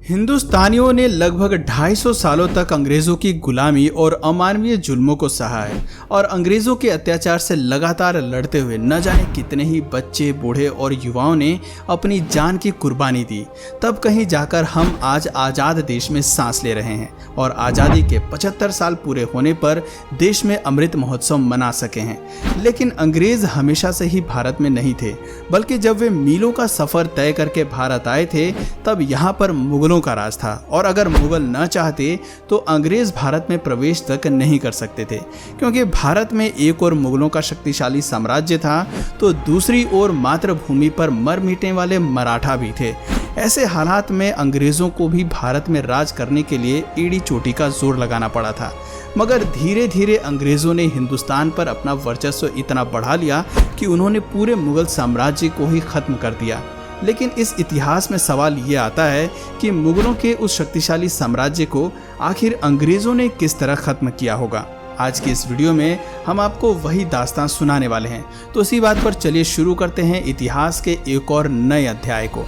हिंदुस्तानियों ने लगभग 250 सालों तक अंग्रेजों की गुलामी और अमानवीय जुल्मों को सहा है और अंग्रेजों के अत्याचार से लगातार लड़ते हुए न जाने कितने ही बच्चे, बूढ़े और युवाओं ने अपनी जान की कुर्बानी दी। तब कहीं जाकर हम आज आज़ाद देश में सांस ले रहे हैं और आज़ादी के 75 साल पूरे होने पर देश में अमृत महोत्सव मना सके हैं। लेकिन अंग्रेज हमेशा से ही भारत में नहीं थे, बल्कि जब वे मीलों का सफ़र तय करके भारत आए थे तब यहाँ पर मुगलों का राज था और अगर मुगल न चाहते तो अंग्रेज भारत में प्रवेश तक नहीं कर सकते थे, क्योंकि भारत में एक और मुगलों का शक्तिशाली साम्राज्य था तो दूसरी ओर मातृभूमि पर मर मिटने वाले मराठा भी थे। ऐसे हालात में अंग्रेजों को भी भारत में राज करने के लिए एड़ी चोटी का जोर लगाना पड़ा था। मगर धीरे धीरे अंग्रेजों ने हिंदुस्तान पर अपना वर्चस्व इतना बढ़ा लिया कि उन्होंने पूरे मुगल साम्राज्य को ही खत्म कर दिया। लेकिन इस इतिहास में सवाल ये आता है कि मुगलों के उस शक्तिशाली साम्राज्य को आखिर अंग्रेजों ने किस तरह खत्म किया होगा। आज की इस वीडियो में हम आपको वही दास्तान सुनाने वाले हैं। तो इसी बात पर चलिए शुरू करते हैं इतिहास के एक और नए अध्याय को।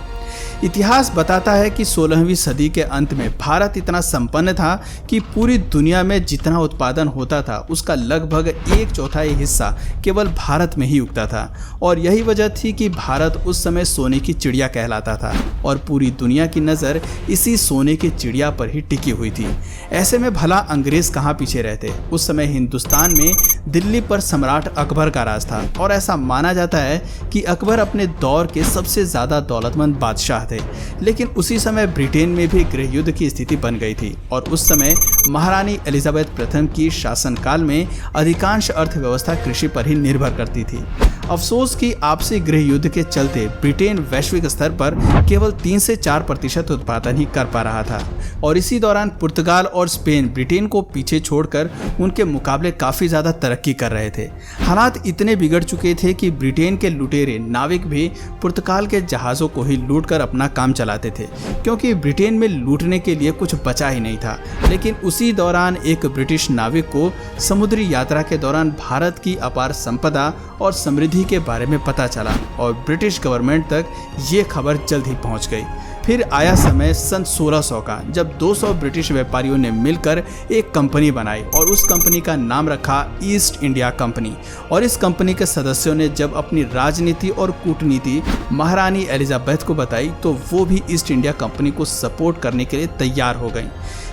इतिहास बताता है कि 16वीं सदी के अंत में भारत इतना संपन्न था कि पूरी दुनिया में जितना उत्पादन होता था उसका लगभग 1/4 हिस्सा केवल भारत में ही उगता था और यही वजह थी कि भारत उस समय सोने की चिड़िया कहलाता था और पूरी दुनिया की नज़र इसी सोने की चिड़िया पर ही टिकी हुई थी। ऐसे में भला अंग्रेज कहाँ पीछे रहते। उस समय हिंदुस्तान में दिल्ली पर सम्राट अकबर का राज था और ऐसा माना जाता है कि अकबर अपने दौर के सबसे ज़्यादा दौलतमंद बादशाह थे। लेकिन उसी समय ब्रिटेन में भी गृह युद्ध की स्थिति बन गई थी और उस समय महारानी एलिजाबेथ प्रथम की शासनकाल में अधिकांश अर्थव्यवस्था कृषि पर ही निर्भर करती थी। अफसोस कि आपसी गृह युद्ध के चलते ब्रिटेन वैश्विक स्तर पर केवल 3 से 4% उत्पादन ही कर पा रहा था और इसी दौरान पुर्तगाल और स्पेन ब्रिटेन को पीछे छोड़कर उनके मुकाबले काफ़ी ज़्यादा तरक्की कर रहे थे। हालात इतने बिगड़ चुके थे कि ब्रिटेन के लुटेरे नाविक भी पुर्तगाल के जहाज़ों को ही लूटकर अपना काम चलाते थे, क्योंकि ब्रिटेन में लूटने के लिए कुछ बचा ही नहीं था। लेकिन उसी दौरान एक ब्रिटिश नाविक को समुद्री यात्रा के दौरान भारत की अपार संपदा और समृद्धि के बारे में पता चला और ब्रिटिश गवर्नमेंट तक ये खबर जल्द ही पहुंच गई। फिर आया समय सन 1600 का, जब 200 ब्रिटिश व्यापारियों ने मिलकर एक कंपनी बनाई और उस कंपनी का नाम रखा ईस्ट इंडिया कंपनी। और इस कंपनी के सदस्यों ने जब अपनी राजनीति और कूटनीति महारानी एलिजाबेथ को बताई तो वो भी ईस्ट इंडिया कंपनी को सपोर्ट करने के लिए तैयार हो गई।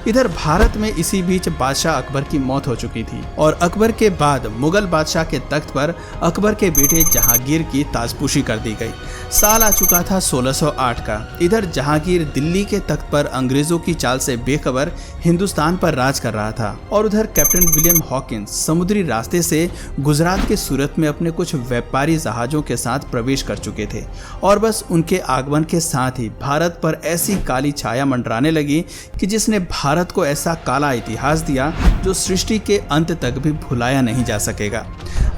इधर भारत में इसी बीच बादशाह अकबर की मौत हो चुकी थी और अकबर के बाद मुगल बादशाह के तख्त पर अकबर के बेटे जहांगीर की ताजपोशी कर दी गई। साल आ चुका था 1608 का। इधर जहांगीर दिल्ली के तख्त पर अंग्रेजों की चाल से बेखबर हिंदुस्तान पर राज कर रहा था और उधर कैप्टन विलियम हॉकिंस समुद्री रास्ते से गुजरात के सूरत में अपने कुछ व्यापारी जहाजों के साथ प्रवेश कर चुके थे और बस उनके आगमन के साथ ही भारत पर ऐसी काली छाया मंडराने लगी कि जिसने भारत को ऐसा काला इतिहास दिया जो सृष्टि के अंत तक भी भुलाया नहीं जा सकेगा।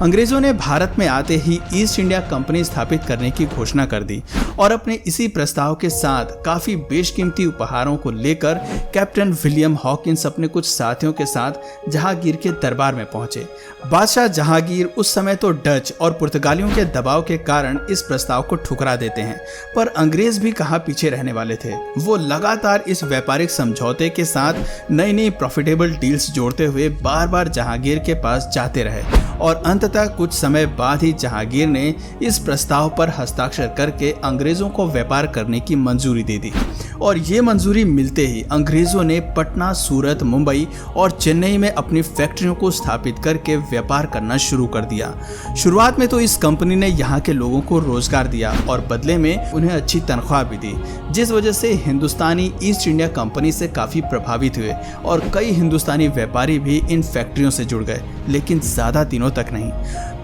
अंग्रेजों ने भारत में आते ही ईस्ट इंडिया कंपनी स्थापित करने की घोषणा कर दी और अपने इसी प्रस्ताव के साथ काफी बेशकीमती उपहारों को लेकर कैप्टन विलियम हॉकिंस अपने कुछ साथियों के साथ जहांगीर के दरबार में पहुंचे। बादशाह जहांगीर उस समय तो डच और पुर्तगालियों के दबाव के कारण इस प्रस्ताव को ठुकरा देते हैं, पर अंग्रेज भी कहाँ पीछे रहने वाले थे। वो लगातार इस व्यापारिक समझौते के साथ नई नई प्रॉफिटेबल डील्स जोड़ते हुए बार बार जहांगीर के पास जाते रहे और अंततः कुछ समय बाद ही जहांगीर ने इस प्रस्ताव पर हस्ताक्षर करके अंग्रेजों को व्यापार करने की मंजूरी दे दी। और ये मंजूरी मिलते ही अंग्रेजों ने पटना, सूरत, मुंबई और चेन्नई में अपनी फैक्ट्रियों को स्थापित करके व्यापार करना शुरू कर दिया। शुरुआत में तो इस कंपनी ने यहाँ के लोगों को रोजगार दिया और बदले में उन्हें अच्छी तनख्वाह भी दी, जिस वजह से हिंदुस्तानी ईस्ट इंडिया कंपनी से काफ़ी प्रभावित हुए और कई हिंदुस्तानी व्यापारी भी इन फैक्ट्रियों से जुड़ गए, लेकिन ज़्यादा दिनों तक नहीं।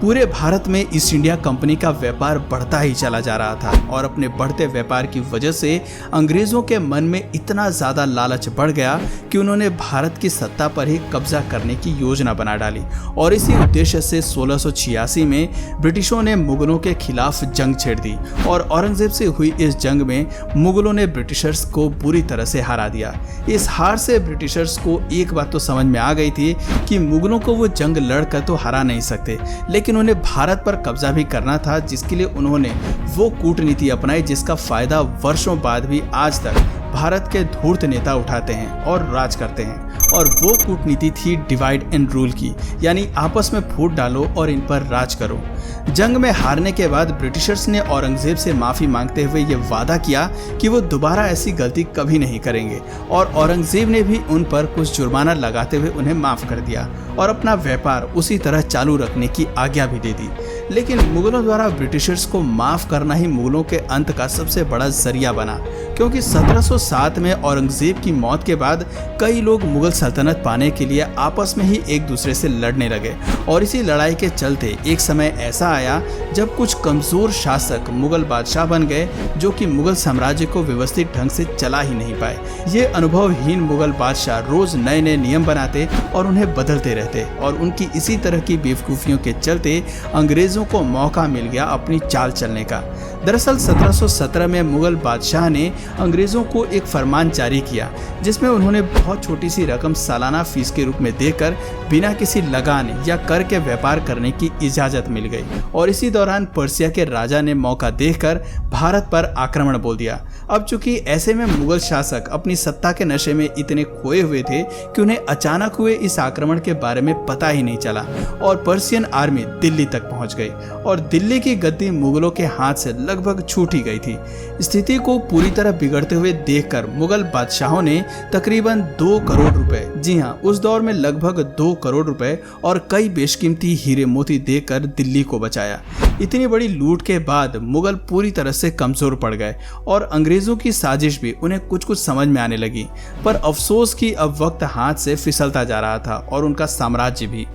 पूरे भारत में ईस्ट इंडिया कंपनी का व्यापार बढ़ता ही चला जा रहा था और अपने बढ़ते व्यापार की वजह से अंग्रेजों के मन में इतना ज़्यादा लालच बढ़ गया कि उन्होंने भारत की सत्ता पर ही कब्जा करने की योजना बना डाली और इसी उद्देश्य से 1686 में ब्रिटिशों ने मुगलों के खिलाफ जंग छेड़ दी और औरंगजेब से हुई इस जंग में मुगलों ने ब्रिटिशर्स को बुरी तरह से हरा दिया। इस हार से ब्रिटिशर्स को एक बात तो समझ में आ गई थी कि मुगलों को वो जंग लड़कर तो हरा नहीं सकते, लेकिन उन्हें भारत पर कब्जा भी करना था, जिसके लिए उन्होंने वो कूटनीति अपनाई जिसका फायदा वर्षों बाद भी आज तक भारत के धूर्त नेता उठाते हैं और राज करते हैं। और वो कूटनीति थी डिवाइड एंड रूल की, यानी आपस में फूट डालो और इन पर राज करो। जंग में हारने के बाद ब्रिटिशर्स ने औरंगजेब से माफी मांगते हुए ये वादा किया कि वो दोबारा ऐसी गलती कभी नहीं करेंगे, और औरंगजेब ने भी उन पर कुछ जुर्माना लगाते हुए उन्हें माफ कर दिया और अपना व्यापार उसी तरह चालू रखने की आज्ञा भी दे दी। लेकिन मुगलों द्वारा ब्रिटिशर्स को माफ करना ही मुगलों के अंत का सबसे बड़ा जरिया बना, क्योंकि 1707 में औरंगजेब की मौत के बाद कई लोग मुगल सल्तनत पाने के लिए आपस में ही एक दूसरे से लड़ने लगे। और इसी लड़ाई के चलते एक समय ऐसा आया जब कुछ कमजोर शासक मुगल बादशाह बन गए, जो कि मुगल साम्राज्य को व्यवस्थित ढंग से चला ही नहीं पाए। ये अनुभवहीन मुगल बादशाह रोज नए नए नियम बनाते और उन्हें बदलते रहते, और उनकी इसी तरह की बेवकूफियों के चलते अंग्रेजों को मौका मिल गया अपनी चाल चलने का। दरअसल 1717 में मुगल बादशाह ने अंग्रेजों को एक फरमान जारी किया, जिसमें उन्होंने बहुत छोटी सी रकम सालाना फीस के रूप में देकर बिना किसी लगान या कर के व्यापार करने की इजाजत मिल गई। और इसी दौरान पर्सिया के राजा ने मौका देखकर भारत पर आक्रमण बोल दिया। अब चूंकि ऐसे में मुगल शासक अपनी सत्ता के नशे में इतने खोए हुए थे कि उन्हें अचानक हुए इस आक्रमण के बारे में पता ही नहीं चला, और पर्सियन आर्मी दिल्ली तक पहुंच गई और दिल्ली की गद्दी मुगलों के हाथ से लगभग छूट ही गई थी। स्थिति को पूरी तरह बिगड़ते हुए देखकर मुगल बादशाहों ने तकरीबन 2 करोड़ रुपए, जी हाँ, उस दौर में लगभग 2 करोड़ रुपए और कई बेशकीमती हीरे मोती देकर दिल्ली को बचाया। इतनी बड़ी लूट के बाद मुगल पूरी तरह से कमजोर पड़ गए और अंग्रेजों की साजिश भी उन्हें कुछ कुछ समझ में आने लगी। पर अफसोस कि अब वक्त हाथ से फिसलता जा रहा था और उनका साम्राज्य भी।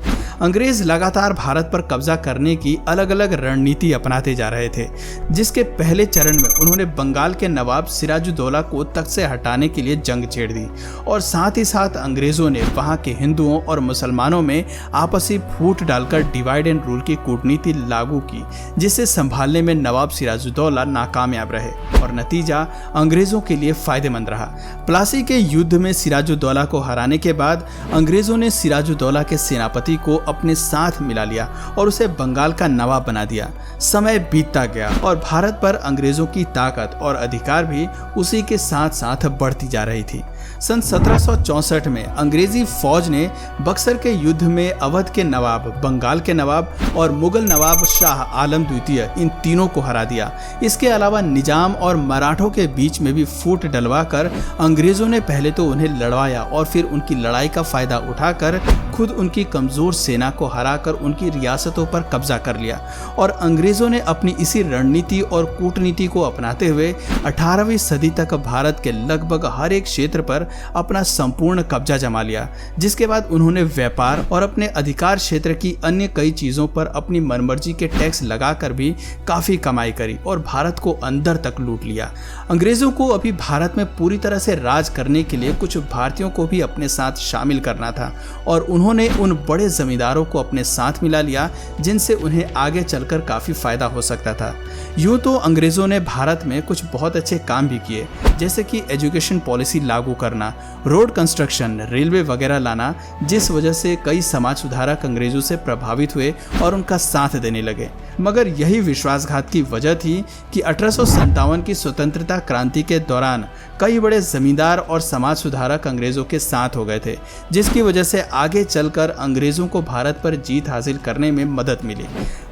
अंग्रेज लगातार भारत पर कब्जा करने की अलग अलग रणनीति अपनाते जा रहे थे, जिसके पहले चरण में उन्होंने बंगाल के नवाब सिराजुद्दौला को तख्त से हटाने के लिए जंग छेड़ दी, और साथ ही साथ अंग्रेजों ने वहां के हिंदुओं और मुसलमानों में आपसी फूट डालकर डिवाइड एंड रूल की कूटनीति लागू की, जिसे संभालने में नवाब सिराजुद्दौला नाकामयाब रहे और नतीजा अंग्रेजों के लिए फायदेमंद रहा। प्लासी के युद्ध में सिराजुद्दौला को हराने के बाद अंग्रेजों ने सिराजुद्दौला के सेनापति को अपने साथ मिला लिया और उसे बंगाल का नवाब बना दिया। समय बीतता गया और भारत पर अंग्रेजों की ताकत और अधिकार भी उसी के साथ साथ बढ़ती जा रही थी। सन 1764 में अंग्रेजी फौज ने बक्सर के युद्ध में अवध के नवाब, बंगाल के नवाब और मुगल नवाब शाह आलम द्वितीय, इन तीनों को हरा दिया। इसके अलावा निजाम और मराठों के बीच में भी फूट डलवाकर अंग्रेजों ने पहले तो उन्हें लड़वाया और फिर उनकी लड़ाई का फायदा उठाकर खुद उनकी कमजोर सेना को हराकर उनकी रियासतों पर कब्जा कर लिया। और अंग्रेजों ने अपनी इसी रणनीति और कूटनीति को अपनाते हुए 18वीं सदी तक भारत के लगभग हर एक क्षेत्र पर अपना संपूर्ण कब्जा जमा लिया, जिसके बाद उन्होंने व्यापार और अपने अधिकार क्षेत्र की अन्य कई चीजों पर अपनी मनमर्जी के टैक्स लगाकर भी काफी कमाई करी और भारत को अंदर तक लूट लिया। अंग्रेजों को अभी भारत में पूरी तरह से राज करने के लिए कुछ भारतीयों को भी अपने साथ शामिल करना था, और उन्होंने उन बड़े जमींदारों को अपने साथ मिला लिया जिनसे उन्हें आगे चलकर काफी फायदा हो सकता था। यूं तो अंग्रेजों ने भारत में कुछ बहुत अच्छे काम भी किए, जैसे कि एजुकेशन पॉलिसी लागू करना, रोड कंस्ट्रक्शन, रेलवे वगैरह लाना, जिस वजह से कई समाज सुधारक अंग्रेजों से प्रभावित हुए और उनका साथ देने लगे। मगर यही विश्वासघात की वजह थी कि 1857 की स्वतंत्रता क्रांति के दौरान कई बड़े जमींदार और समाज सुधारक अंग्रेजों के साथ हो गए थे, जिसकी वजह से आगे चलकर अंग्रेजों को भारत पर जीत हासिल करने में मदद मिली।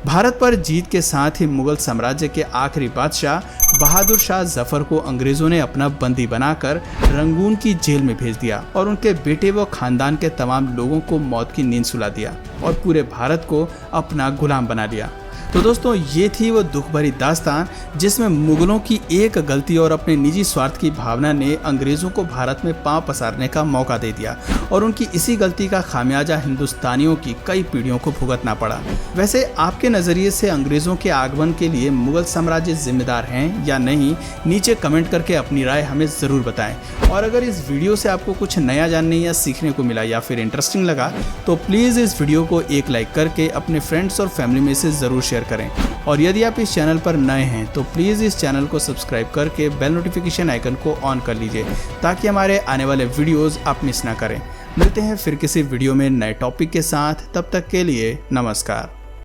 भारत पर जीत के साथ ही मुगल साम्राज्य के आखिरी बादशाह बहादुर शाह जफर को अंग्रेजों ने अपना बंदी बनाकर रंगून की जेल में भेज दिया और उनके बेटे व खानदान के तमाम लोगों को मौत की नींद सुला दिया और पूरे भारत को अपना गुलाम बना लिया। तो दोस्तों, ये थी वो दुख भरी दास्तान जिसमें मुगलों की एक गलती और अपने निजी स्वार्थ की भावना ने अंग्रेजों को भारत में पांव पसारने का मौका दे दिया, और उनकी इसी गलती का खामियाजा हिंदुस्तानियों की कई पीढ़ियों को भुगतना पड़ा। वैसे आपके नज़रिए से अंग्रेजों के आगमन के लिए मुगल साम्राज्य जिम्मेदार हैं या नहीं, नीचे कमेंट करके अपनी राय हमें ज़रूर बताएं। और अगर इस वीडियो से आपको कुछ नया जानने या सीखने को मिला या फिर इंटरेस्टिंग लगा, तो प्लीज़ इस वीडियो को एक लाइक करके अपने फ्रेंड्स और फैमिली में से ज़रूर शेयर करें। और यदि आप इस चैनल पर नए हैं तो प्लीज़ इस चैनल को सब्सक्राइब करके बेल नोटिफिकेशन आइकन को ऑन कर लीजिए, ताकि हमारे आने वाले वीडियोस आप मिस ना करें। मिलते हैं फिर किसी वीडियो में नए टॉपिक के साथ, तब तक के लिए नमस्कार।